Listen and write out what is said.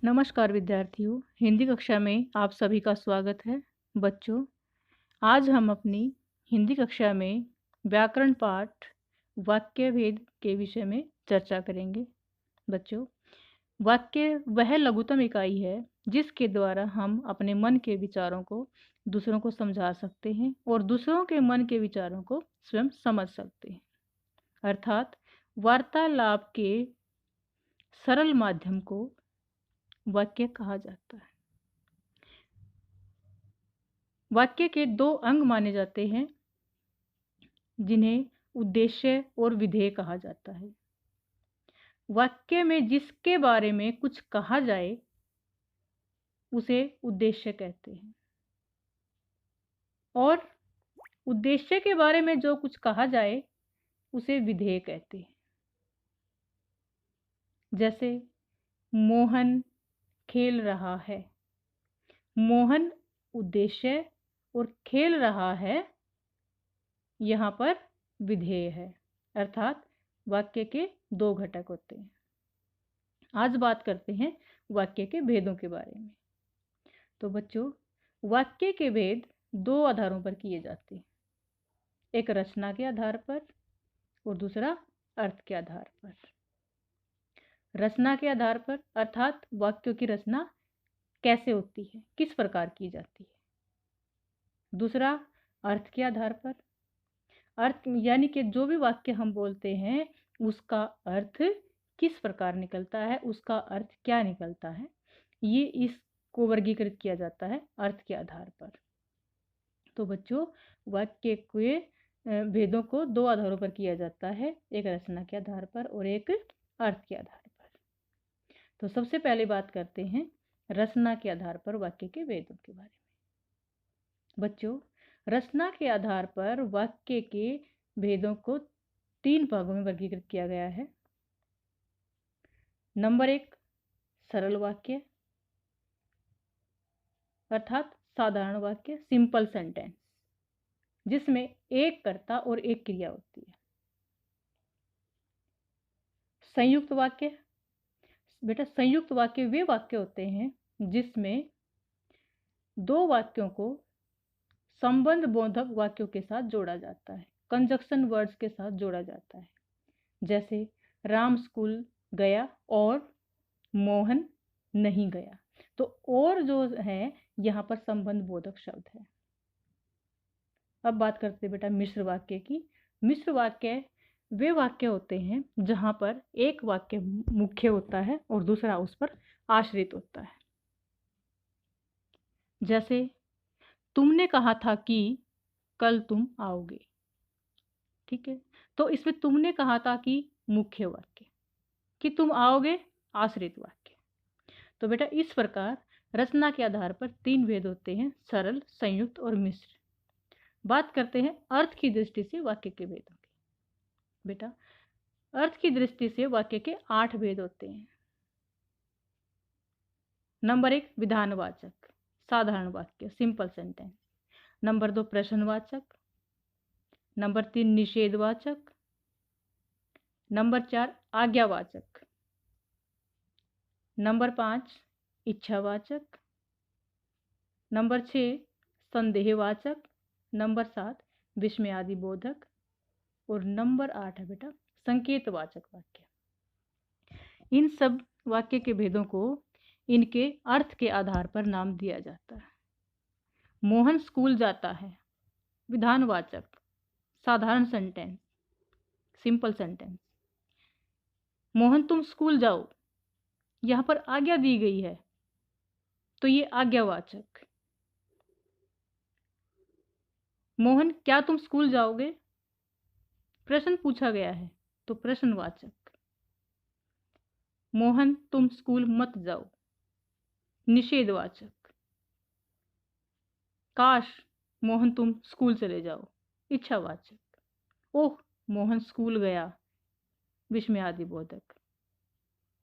नमस्कार विद्यार्थियों, हिंदी कक्षा में आप सभी का स्वागत है। बच्चों, आज हम अपनी हिंदी कक्षा में व्याकरण पाठ वाक्य भेद के विषय में चर्चा करेंगे। बच्चों, वाक्य वह लघुतम इकाई है जिसके द्वारा हम अपने मन के विचारों को दूसरों को समझा सकते हैं और दूसरों के मन के विचारों को स्वयं समझ सकते हैं। अर्थात वार्तालाप के सरल माध्यम को वाक्य कहा जाता है। वाक्य के दो अंग माने जाते हैं जिन्हें उद्देश्य और विधेय कहा जाता है। वाक्य में जिसके बारे में कुछ कहा जाए उसे उद्देश्य कहते हैं और उद्देश्य के बारे में जो कुछ कहा जाए उसे विधेय कहते हैं। जैसे मोहन खेल रहा है। मोहन उद्देश्य और खेल रहा है यहाँ पर विधेय है। अर्थात वाक्य के दो घटक होते हैं। आज बात करते हैं वाक्य के भेदों के बारे में। तो बच्चों, वाक्य के भेद दो आधारों पर किए जाते हैं। एक रचना के आधार पर और दूसरा अर्थ के आधार पर। रचना के आधार पर अर्थात वाक्यों की रचना कैसे होती है, किस प्रकार की जाती है। दूसरा अर्थ के आधार पर। अर्थ यानी कि जो भी वाक्य हम बोलते हैं उसका अर्थ किस प्रकार निकलता है, उसका अर्थ क्या निकलता है, ये इसको वर्गीकृत किया जाता है अर्थ के आधार पर। तो बच्चों, वाक्य के भेदों को दो आधारों पर किया जाता है, एक रचना के आधार पर और एक अर्थ के आधार पर। तो सबसे पहले बात करते हैं रचना के आधार पर वाक्य के भेदों के बारे में। बच्चों, रचना के आधार पर वाक्य के भेदों को तीन भागों में वर्गीकृत किया गया है। नंबर एक, सरल वाक्य अर्थात साधारण वाक्य, सिंपल सेंटेंस, जिसमें एक कर्ता और एक क्रिया होती है। संयुक्त वाक्य। बेटा, संयुक्त वाक्य वे वाक्य होते हैं जिसमें दो वाक्यों को संबंध बोधक वाक्यों के साथ जोड़ा जाता है, कंजक्शन वर्ड्स के साथ जोड़ा जाता है। जैसे राम स्कूल गया और मोहन नहीं गया। तो और जो है यहाँ पर संबंध बोधक शब्द है। अब बात करते हैं बेटा मिश्र वाक्य की। मिश्र वाक्य वे वाक्य होते हैं जहां पर एक वाक्य मुख्य होता है और दूसरा उस पर आश्रित होता है। जैसे तुमने कहा था कि कल तुम आओगे। ठीक है, तो इसमें तुमने कहा था कि मुख्य वाक्य, कि तुम आओगे आश्रित वाक्य। तो बेटा इस प्रकार रचना के आधार पर तीन भेद होते हैं, सरल, संयुक्त और मिश्र। बात करते हैं अर्थ की दृष्टि से वाक्य के भेदों की। बेटा, अर्थ की दृष्टि से वाक्य के 8 भेद होते हैं। नंबर एक, विधानवाचक, साधारण वाक्य, सिंपल सेंटेंस। नंबर दो, प्रश्नवाचक। नंबर तीन, निषेधवाचक। नंबर चार, आज्ञावाचक। नंबर पाँच, इच्छावाचक। नंबर छः, संदेहवाचक। नंबर सात, विस्मयादि बोधक। और नंबर आठ है बेटा संकेतवाचक वाक्य। इन सब वाक्य के भेदों को इनके अर्थ के आधार पर नाम दिया जाता है। मोहन स्कूल जाता है, विधानवाचक, साधारण सेंटेंस, सिंपल सेंटेंस। मोहन तुम स्कूल जाओ, यहाँ पर आज्ञा दी गई है तो ये आज्ञावाचक। मोहन क्या तुम स्कूल जाओगे, प्रश्न पूछा गया है तो प्रश्नवाचक। मोहन तुम स्कूल मत जाओ, निषेधवाचक। काश मोहन तुम स्कूल चले जाओ, इच्छावाचक। ओह मोहन स्कूल गया, विस्मयादि बोधक।